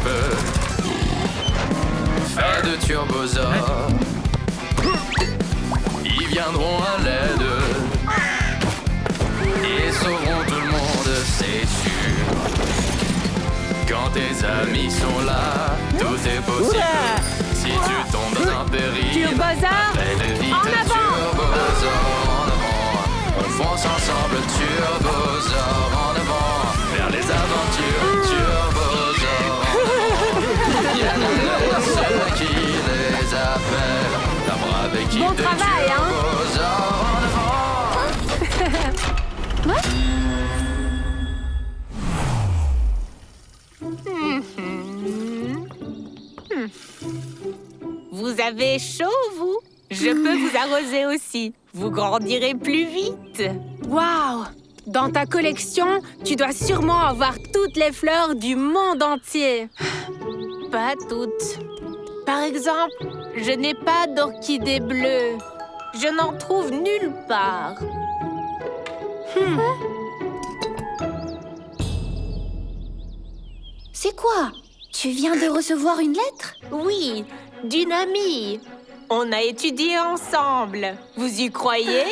feu. Fait de turbosaures, ils viendront à l'aide et sauveront tout le monde, c'est sûr. Quand tes amis sont là, tout est possible. Si tu tombes dans un péril, Turbosaures, appelle vite en avant. Turbosaures en avant. On fonce ensemble, Turbosaures en avant. Vers les aventures, Turbosaures en avant. Viennent ceux qui les appellent. La brave équipe Bon de travail, hein. Turbosaures en avant. Vous avez chaud, vous? Je peux vous arroser aussi. Vous grandirez plus vite. Waouh! Dans ta collection, tu dois sûrement avoir toutes les fleurs du monde entier. Pas toutes. Par exemple, je n'ai pas d'orchidée bleue. Je n'en trouve nulle part. C'est quoi? Tu viens de recevoir une lettre? Oui, d'une amie. On a étudié ensemble. Vous y croyez?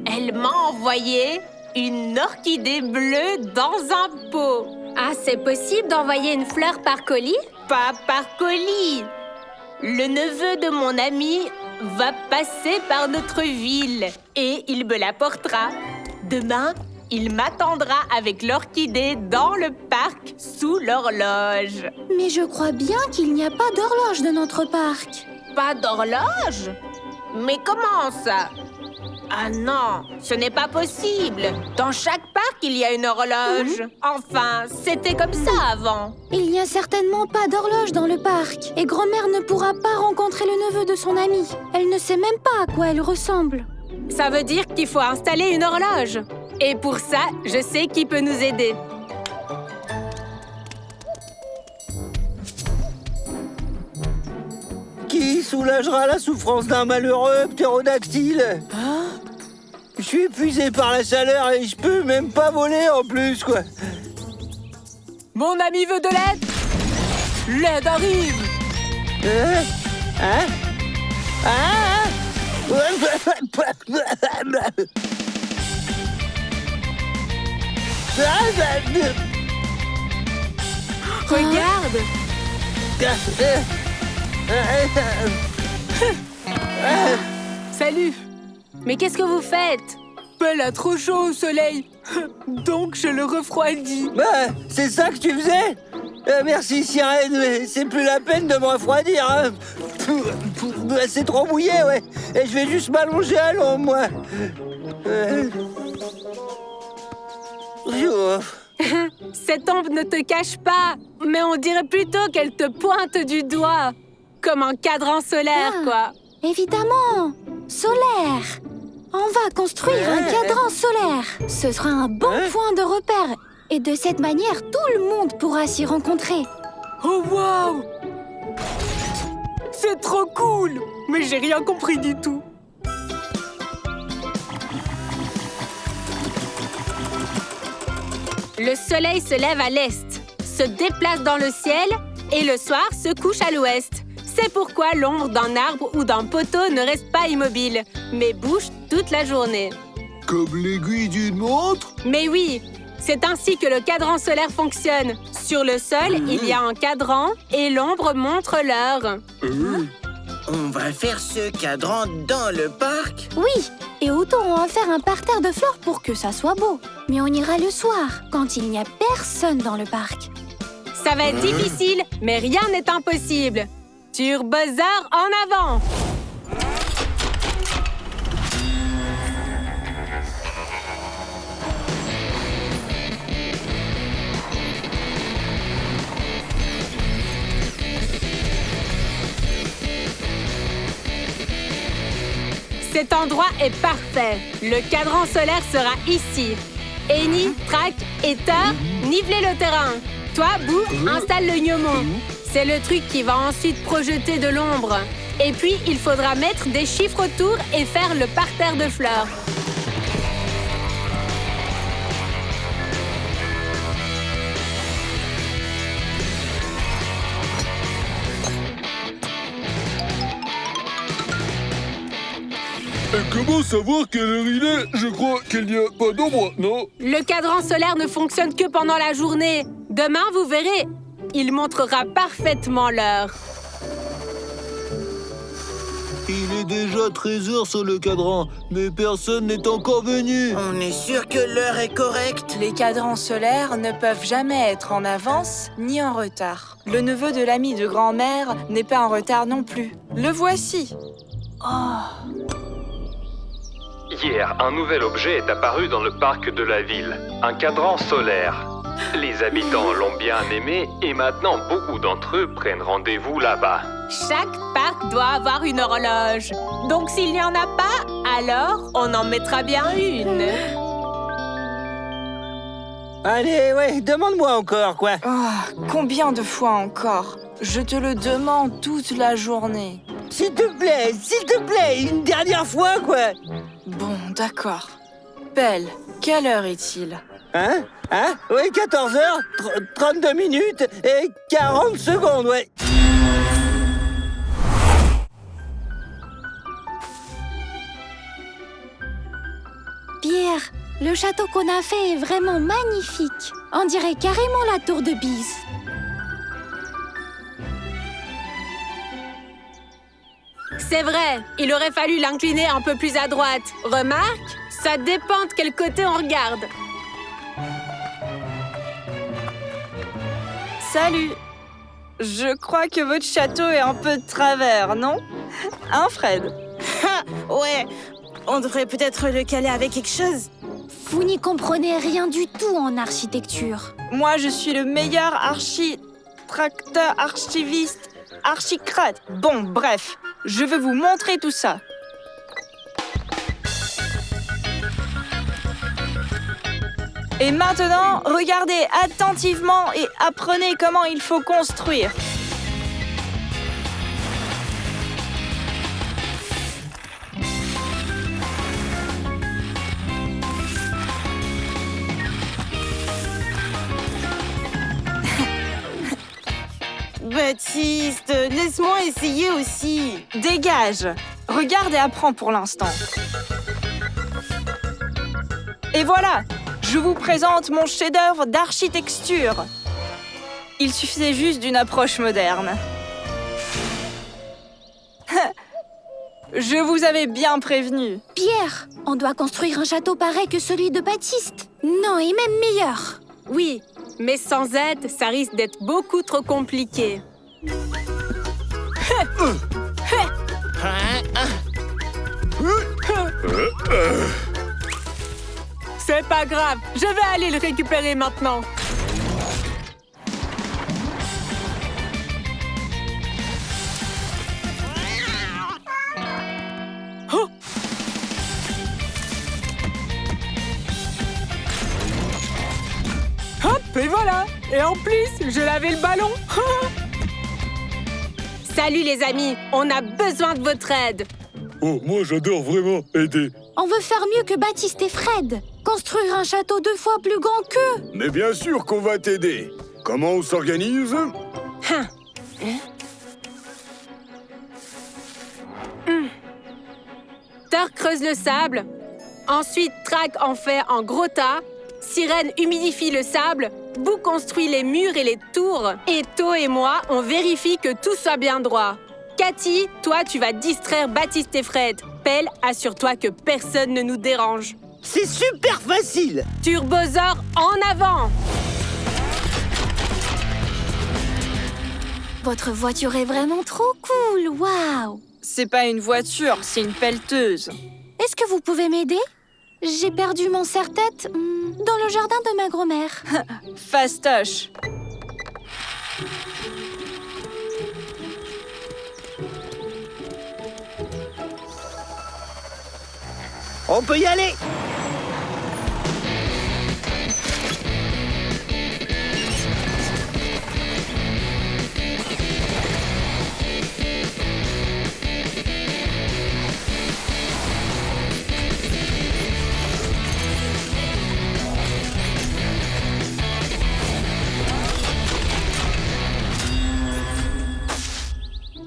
Elle m'a envoyé une orchidée bleue dans un pot. Ah, c'est possible d'envoyer une fleur par colis? Pas par colis. Le neveu de mon ami va passer par notre ville et il me l'apportera. Demain, il m'attendra avec l'orchidée dans le parc sous l'horloge. Mais je crois bien qu'il n'y a pas d'horloge de notre parc. Pas d'horloge? Mais comment ça? Ah non, ce n'est pas possible. Dans chaque parc, il y a une horloge. Enfin, c'était comme ça avant. Il n'y a certainement pas d'horloge dans le parc. Et grand-mère ne pourra pas rencontrer le neveu de son amie. Elle ne sait même pas à quoi elle ressemble. Ça veut dire qu'il faut installer une horloge. Et pour ça, je sais qui peut nous aider. Qui soulagera la souffrance d'un malheureux ptérodactyle? Je suis épuisé par la chaleur et je peux même pas voler en plus, quoi. Mon ami veut de l'aide. L'aide arrive. Hein? Regarde. Salut. Mais qu'est-ce que vous faites? Elle a trop chaud au soleil. Donc je le refroidis. C'est ça que tu faisais? Merci, Sirène, mais c'est plus la peine de me refroidir, hein. C'est trop mouillé, ouais. Et je vais juste m'allonger à l'ombre, moi. Cette ombre ne te cache pas, mais on dirait plutôt qu'elle te pointe du doigt. Comme un cadran solaire, quoi. Évidemment! Solaire! On va construire un cadran solaire. Ce sera un bon point de repère. Et de cette manière, tout le monde pourra s'y rencontrer. Oh, waouh! C'est trop cool! Mais j'ai rien compris du tout. Le soleil se lève à l'est, se déplace dans le ciel et le soir se couche à l'ouest. C'est pourquoi l'ombre d'un arbre ou d'un poteau ne reste pas immobile, mais bouge toute la journée. Comme l'aiguille d'une montre? Mais oui, c'est ainsi que le cadran solaire fonctionne. Sur le sol, il y a un cadran et l'ombre montre l'heure. On va faire ce cadran dans le parc? Oui, et autant on va faire un parterre de fleurs pour que ça soit beau. Mais on ira le soir, quand il n'y a personne dans le parc. Ça va être difficile, mais rien n'est impossible. Turbosaures en avant! Cet endroit est parfait. Le cadran solaire sera ici. Eni, Track et Thor, nivelez le terrain. Toi, Boo, installe le gnomo. C'est le truc qui va ensuite projeter de l'ombre. Et puis, il faudra mettre des chiffres autour et faire le parterre de fleurs. Et comment savoir quelle heure il est? Je crois qu'il n'y a pas d'ombre, non? Le cadran solaire ne fonctionne que pendant la journée. Demain, vous verrez, il montrera parfaitement l'heure. Il est déjà 13h sur le cadran, mais personne n'est encore venu. On est sûr que l'heure est correcte? Les cadrans solaires ne peuvent jamais être en avance ni en retard. Le neveu de l'ami de grand-mère n'est pas en retard non plus. Le voici. Hier, un nouvel objet est apparu dans le parc de la ville. Un cadran solaire. Les habitants l'ont bien aimé et maintenant beaucoup d'entre eux prennent rendez-vous là-bas. Chaque parc doit avoir une horloge. Donc s'il n'y en a pas, alors on en mettra bien une. Allez, ouais, demande-moi encore, quoi. Oh, combien de fois encore? Je te le demande toute la journée. S'il te plaît, une dernière fois, quoi. Bon, d'accord. Belle, quelle heure est-il? Hein? Oui, 14h, 32 minutes et 40 secondes, ouais. Pierre, le château qu'on a fait est vraiment magnifique. On dirait carrément la tour de Pise. C'est vrai, il aurait fallu l'incliner un peu plus à droite. Remarque, ça dépend de quel côté on regarde. Salut! Je crois que votre château est un peu de travers, non? Hein, Fred? Ouais, on devrait peut-être le caler avec quelque chose. Vous n'y comprenez rien du tout en architecture. Moi, je suis le meilleur architecteur, archiviste, archicrate. Bon, bref, je vais vous montrer tout ça. Et maintenant, regardez attentivement et apprenez comment il faut construire. Baptiste, laisse-moi essayer aussi. Dégage! Regarde et apprends pour l'instant. Et voilà! Je vous présente mon chef-d'œuvre d'architecture. Il suffisait juste d'une approche moderne. Je vous avais bien prévenu. Pierre, on doit construire un château pareil que celui de Baptiste. Non, et même meilleur. Oui, mais sans aide, ça risque d'être beaucoup trop compliqué. C'est pas grave, je vais aller le récupérer maintenant. Oh! Hop, et voilà! Et en plus, je lavais le ballon. Salut les amis, on a besoin de votre aide. Oh, moi j'adore vraiment aider. On veut faire mieux que Baptiste et Fred. Construire un château 2 fois plus grand qu'eux. Mais bien sûr qu'on va t'aider. Comment on s'organise? Thor creuse le sable. Ensuite, Track en fait en gros tas. Sirène humidifie le sable. Boo construit les murs et les tours. Et To et moi, on vérifie que tout soit bien droit. Cathy, toi, tu vas distraire Baptiste et Fred. Pelle, assure-toi que personne ne nous dérange. C'est super facile. Turbosaur, en avant! Votre voiture est vraiment trop cool. Waouh! C'est pas une voiture, c'est une pelleteuse. Est-ce que vous pouvez m'aider? J'ai perdu mon serre-tête dans le jardin de ma grand-mère. Fastoche. On peut y aller.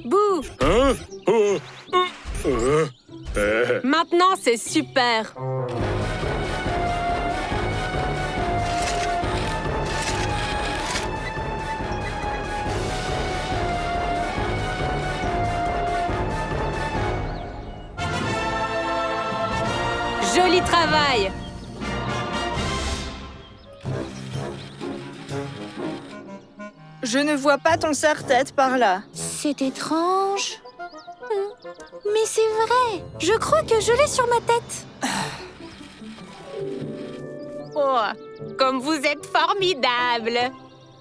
Boo! Hein? Maintenant, c'est super. Joli travail! Je ne vois pas ton serre-tête par là. C'est étrange. Mais c'est vrai. Je crois que je l'ai sur ma tête. Oh, comme vous êtes formidable!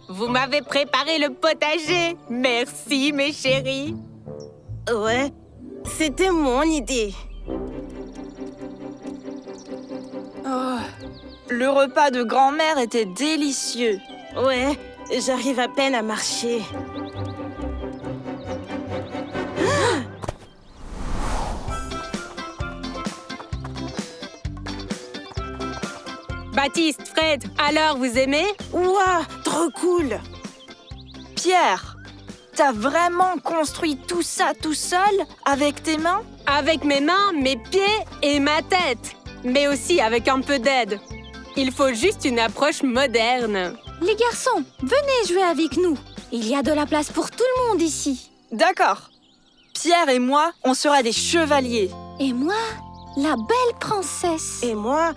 Vous m'avez préparé le potager. Merci, mes chéris. Ouais, c'était mon idée. Oh, le repas de grand-mère était délicieux. Ouais, j'arrive à peine à marcher. Baptiste, Fred, alors vous aimez? Ouah, trop cool! Pierre, t'as vraiment construit tout ça tout seul, avec tes mains? Avec mes mains, mes pieds et ma tête. Mais aussi avec un peu d'aide. Il faut juste une approche moderne. Les garçons, venez jouer avec nous. Il y a de la place pour tout le monde ici. D'accord. Pierre et moi, on sera des chevaliers. Et moi, la belle princesse. Et moi,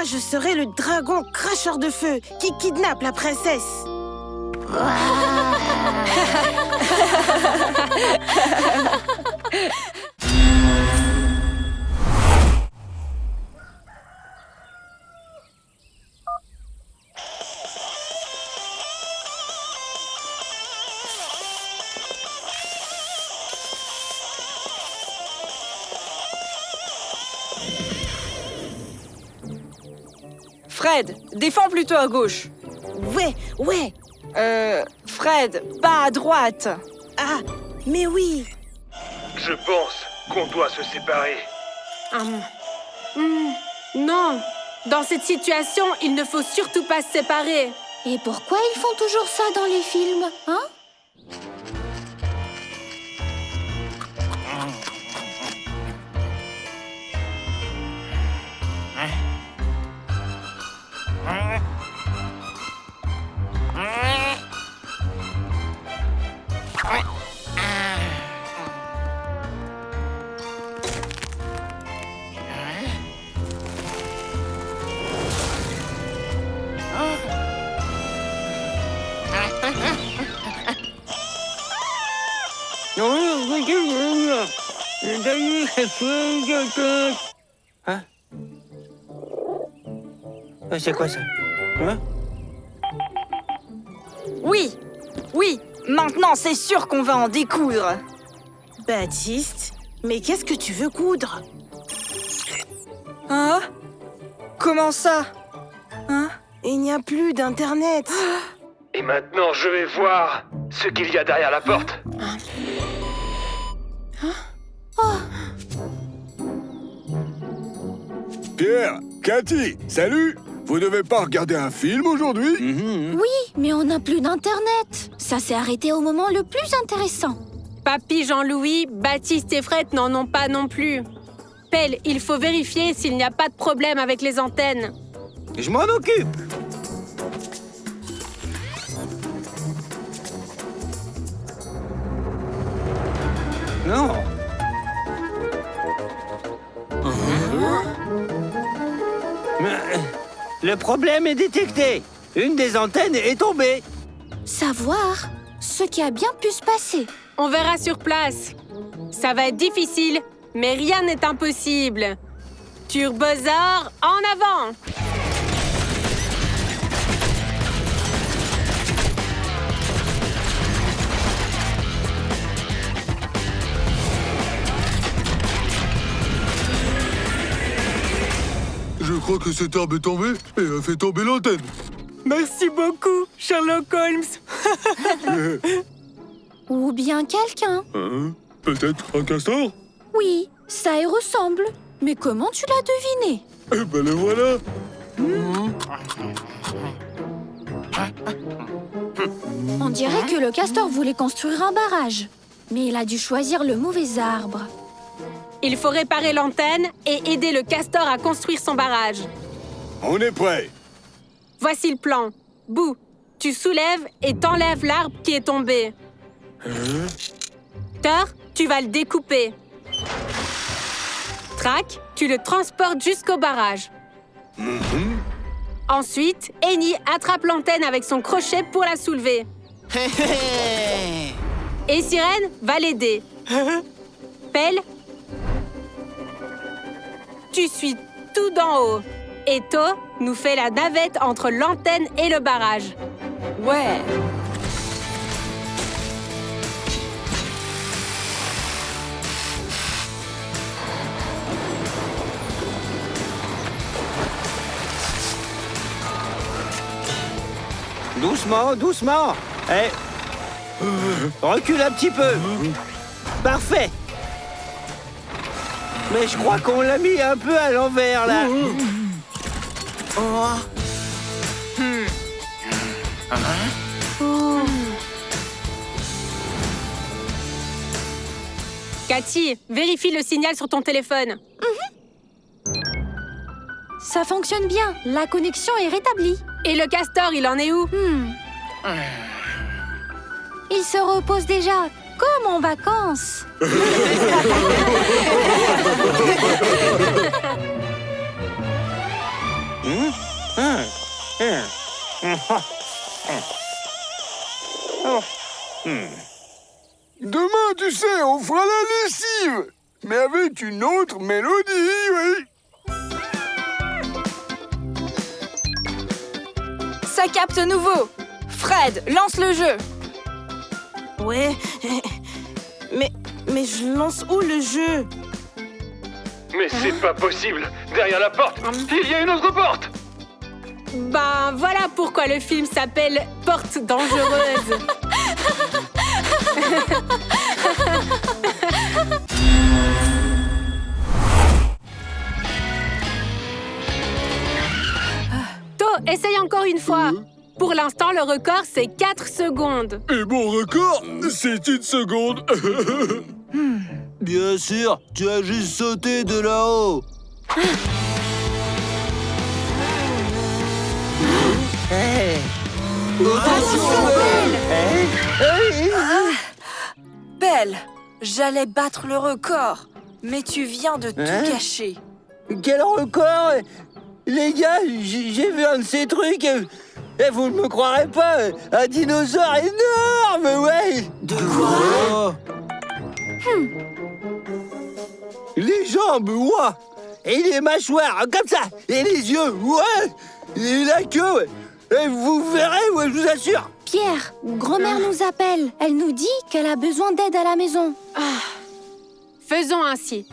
je serai le dragon cracheur de feu qui kidnappe la princesse. Fred, défends plutôt à gauche. Ouais. Fred, pas à droite. Ah, mais oui. Je pense qu'on doit se séparer. Non, dans cette situation, il ne faut surtout pas se séparer. Et pourquoi ils font toujours ça dans les films, hein? Hein? C'est quoi ça? Hein? Oui, maintenant c'est sûr qu'on va en découdre. Baptiste, mais qu'est-ce que tu veux coudre? Hein? Comment ça? Hein? Il n'y a plus d'internet. Et maintenant, je vais voir ce qu'il y a derrière la porte. Pierre, Cathy, salut! Vous devez pas regarder un film aujourd'hui? Oui, mais on n'a plus d'internet. Ça s'est arrêté au moment le plus intéressant. Papy Jean-Louis, Baptiste et Fred n'en ont pas non plus. Pelle, il faut vérifier s'il n'y a pas de problème avec les antennes. Je m'en occupe. Non. Le problème est détecté. Une des antennes est tombée. Savoir ce qui a bien pu se passer. On verra sur place. Ça va être difficile, mais rien n'est impossible. Turbosaur, en avant! Je crois que cet arbre est tombé et a fait tomber l'antenne. Merci beaucoup, Sherlock Holmes. Ou bien quelqu'un. Peut-être un castor? Oui, ça y ressemble. Mais comment tu l'as deviné? Eh ben le voilà. On dirait que le castor voulait construire un barrage. Mais il a dû choisir le mauvais arbre. Il faut réparer l'antenne et aider le castor à construire son barrage. On est prêt. Voici le plan. Boo, tu soulèves et t'enlèves l'arbre qui est tombé. Thor, tu vas le découper. Track, tu le transportes jusqu'au barrage. Ensuite, Eni attrape l'antenne avec son crochet pour la soulever. Et Sirène va l'aider. Pelle, tu suis tout d'en haut. Et To nous fait la navette entre l'antenne et le barrage. Ouais. Doucement, doucement. Recule un petit peu. Parfait. Mais je crois qu'on l'a mis un peu à l'envers, là. Cathy, vérifie le signal sur ton téléphone. Ça fonctionne bien. La connexion est rétablie. Et le castor, il en est où? Il se repose déjà, comme en vacances. Demain, tu sais, on fera la lessive. Mais avec une autre mélodie, oui. Ça capte nouveau. Fred, lance le jeu. Ouais. Mais je lance où le jeu? Mais c'est pas possible. Derrière la porte, il y a une autre porte. Ben voilà pourquoi le film s'appelle Porte dangereuse. To, essaye encore une fois. Pour l'instant, le record, c'est 4 secondes. Et mon record, c'est 1 seconde. Bien sûr, tu as juste sauté de là-haut. Belle, j'allais battre le record, mais tu viens de tout gâcher. Quel record! Les gars, j'ai vu un de ces trucs et vous ne me croirez pas, un dinosaure énorme, ouais! De quoi? Les jambes, ouais! Et les mâchoires, comme ça! Et les yeux, ouais! Et la queue, ouais! Et vous verrez, ouais, je vous assure! Pierre, grand-mère nous appelle. Elle nous dit qu'elle a besoin d'aide à la maison. Faisons ainsi.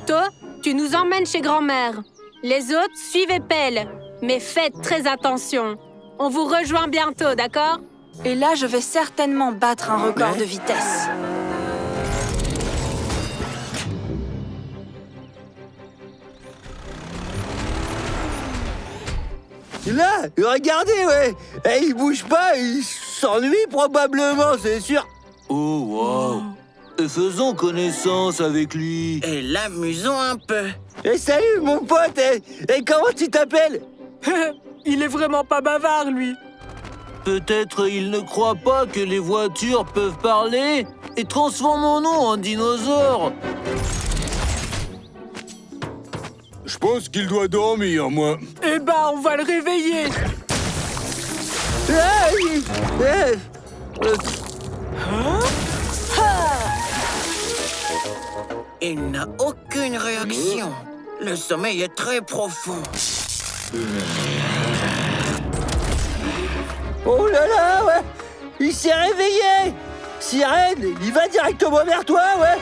To, tu nous emmènes chez grand-mère. Les autres, suivez Pelle. Mais faites très attention. On vous rejoint bientôt, d'accord? Et là, je vais certainement battre un record de vitesse. Là, regardez, ouais! Et il bouge pas, il s'ennuie probablement, c'est sûr! Oh, wow! Et faisons connaissance avec lui. Et l'amusons un peu. Et salut, mon pote! Et comment tu t'appelles? Il est vraiment pas bavard, lui. Peut-être il ne croit pas que les voitures peuvent parler et transformons-nous en dinosaures. Je pense qu'il doit dormir, moi. Eh ben, on va le réveiller. Il n'a aucune réaction. Le sommeil est très profond. Oh là là, ouais! Il s'est réveillé! Sirène, il va directement vers toi, ouais!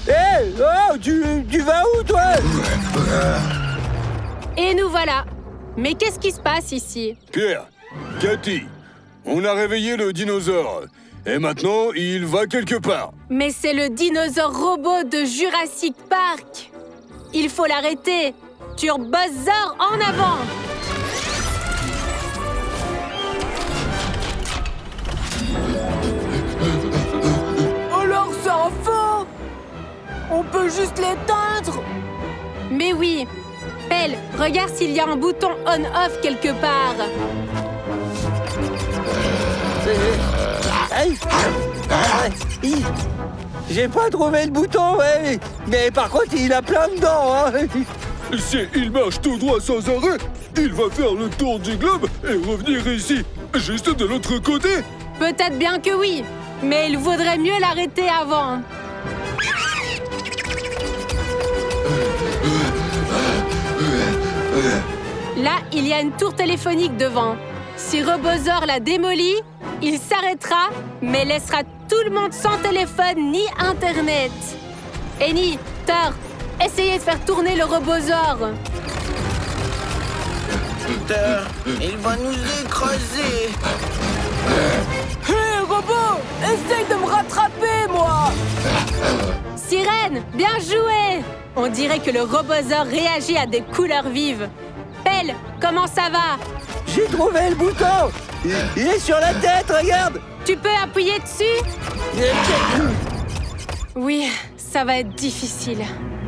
Hé! Oh, tu vas où, toi? Et nous voilà. Mais qu'est-ce qui se passe ici? Pierre, Cathy, on a réveillé le dinosaure. Et maintenant, il va quelque part. Mais c'est le dinosaure robot de Jurassic Park. Il faut l'arrêter. Turbosaur en avant! Oh, leur On peut juste l'éteindre. Mais oui. Pelle, regarde s'il y a un bouton on-off quelque part. Aïe. J'ai pas trouvé le bouton, ouais. Mais par contre, il a plein de dents, hein. Si il marche tout droit sans arrêt, il va faire le tour du globe et revenir ici, juste de l'autre côté. Peut-être bien que oui, mais il vaudrait mieux l'arrêter avant. Là, il y a une tour téléphonique devant. Si Robosaur la démolit, il s'arrêtera, mais laissera tout le monde sans téléphone ni Internet. Annie, Thor, essayez de faire tourner le Robosaur. Thor, il va nous écraser. Hé, robot! Essaye de me rattraper, moi! Sirène, bien joué! On dirait que le Robosaur réagit à des couleurs vives. Pelle, comment ça va? J'ai trouvé le bouton. Il est sur la tête, regarde. Tu peux appuyer dessus? Oui, ça va être difficile.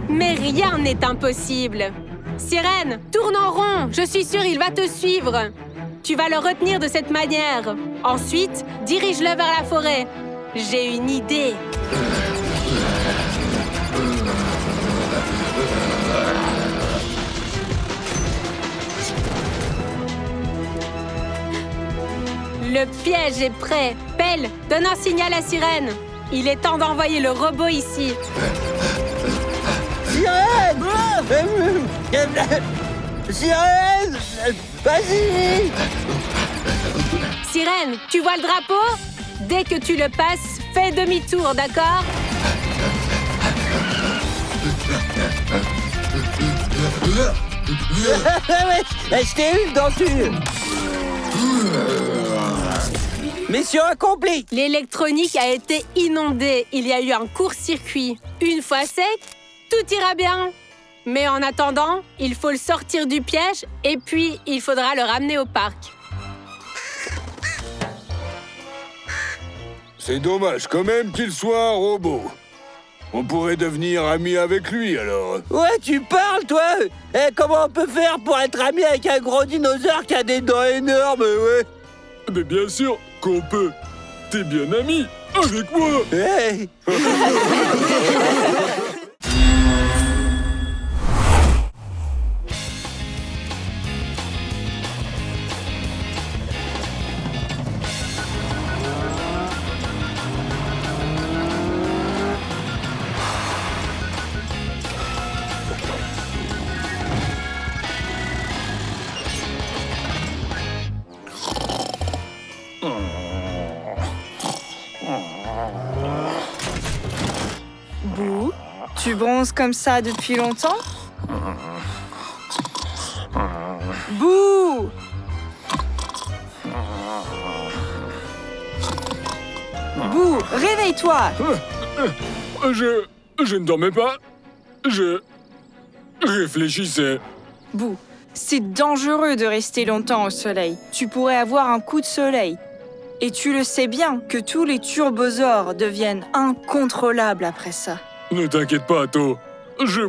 Mais rien n'est impossible. Sirène, tourne en rond. Je suis sûre il va te suivre. Tu vas le retenir de cette manière. Ensuite, dirige-le vers la forêt. J'ai une idée. Le piège est prêt. Pelle, donne un signal à Sirène. Il est temps d'envoyer le robot ici. Sirène! Sirène! Vas-y! Sirène, tu vois le drapeau? Dès que tu le passes, fais demi-tour, d'accord? Je t'ai eu, denture! Mission accomplie! L'électronique a été inondée. Il y a eu un court-circuit. Une fois sec, tout ira bien. Mais en attendant, il faut le sortir du piège et puis il faudra le ramener au parc. C'est dommage quand même qu'il soit un robot. On pourrait devenir amis avec lui, alors. Ouais, tu parles, toi! Comment on peut faire pour être ami avec un gros dinosaure qui a des dents énormes, ouais? Mais bien sûr qu'on peut. T'es bien ami avec moi. Hey. Bouh, tu bronzes comme ça depuis longtemps? Bouh! Bouh, réveille-toi! Je ne dormais pas. Je réfléchissais. Bouh, c'est dangereux de rester longtemps au soleil. Tu pourrais avoir un coup de soleil. Et tu le sais bien que tous les turbosaures deviennent incontrôlables après ça. Ne t'inquiète pas, To.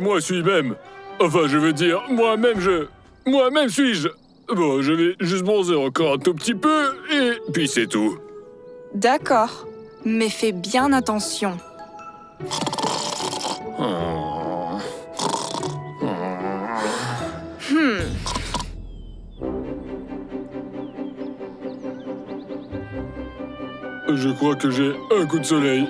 Moi suis même. Enfin, je veux dire, moi-même suis-je. Bon, je vais juste bronzer encore un tout petit peu, et puis c'est tout. D'accord, mais fais bien attention. Je crois que j'ai un coup de soleil.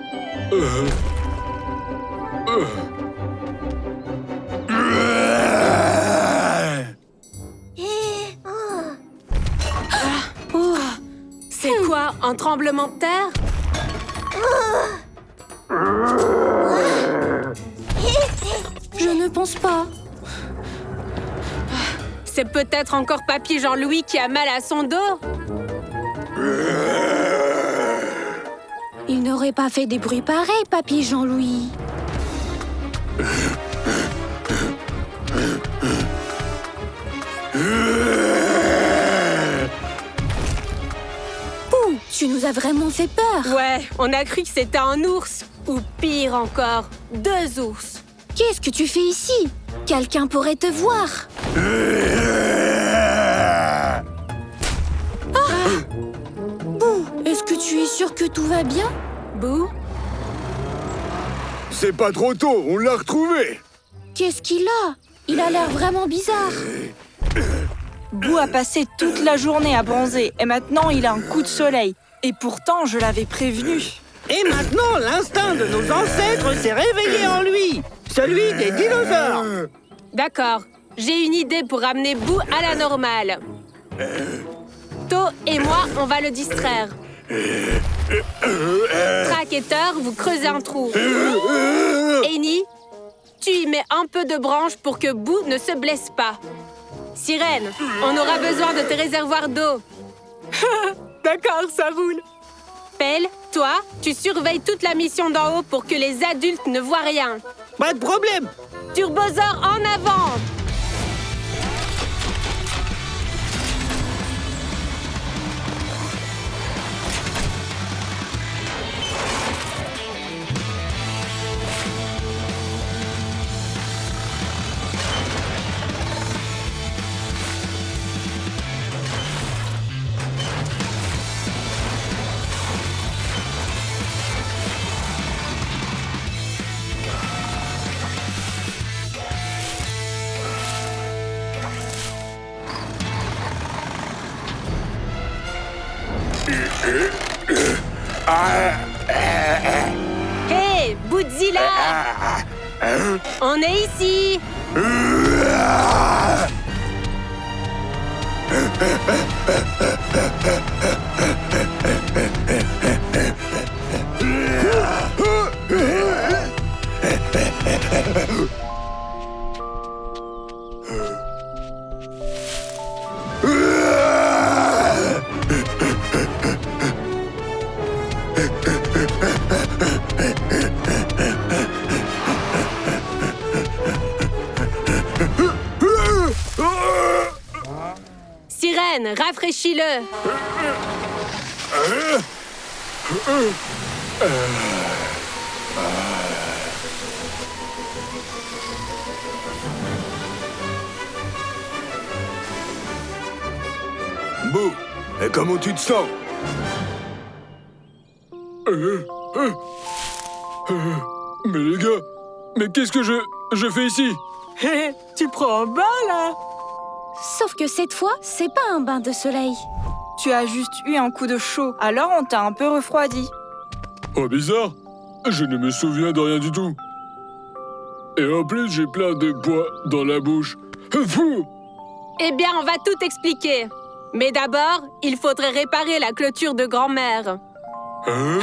C'est quoi, un tremblement de terre? Je ne pense pas. C'est peut-être encore Papy Jean-Louis qui a mal à son dos? Il n'aurait pas fait des bruits pareils, Papy Jean-Louis. Tu nous as vraiment fait peur. Ouais, on a cru que c'était un ours. Ou pire encore, 2 ours. Qu'est-ce que tu fais ici? Quelqu'un pourrait te voir. Boo, est-ce que tu es sûr que tout va bien? Boo? C'est pas trop tôt, on l'a retrouvé. Qu'est-ce qu'il a? Il a l'air vraiment bizarre. Boo a passé toute la journée à bronzer et maintenant il a un coup de soleil. Et pourtant, je l'avais prévenu. Et maintenant, l'instinct de nos ancêtres s'est réveillé en lui. Celui des dinosaures. D'accord, j'ai une idée pour ramener Boo à la normale. To et moi, on va le distraire. Track et Teur, vous creusez un trou. Eni, tu y mets un peu de branche pour que Boo ne se blesse pas. Sirène, on aura besoin de tes réservoirs d'eau. D'accord, ça roule. Pelle, toi, tu surveilles toute la mission d'en haut pour que les adultes ne voient rien. Pas de problème. Turbosaure en avant! Hé, Bootzilla! On est ici! Sirène, rafraîchis-le! Boo, et comment tu te sens? Mais les gars, mais qu'est-ce que je fais ici? Tu prends un bain, là? Sauf que cette fois, c'est pas un bain de soleil. Tu as juste eu un coup de chaud, alors on t'a un peu refroidi. Oh, bizarre. Je ne me souviens de rien du tout. Et en plus, j'ai plein de poids dans la bouche. Fou! Eh bien, on va tout expliquer. Mais d'abord, il faudrait réparer la clôture de grand-mère. Hein?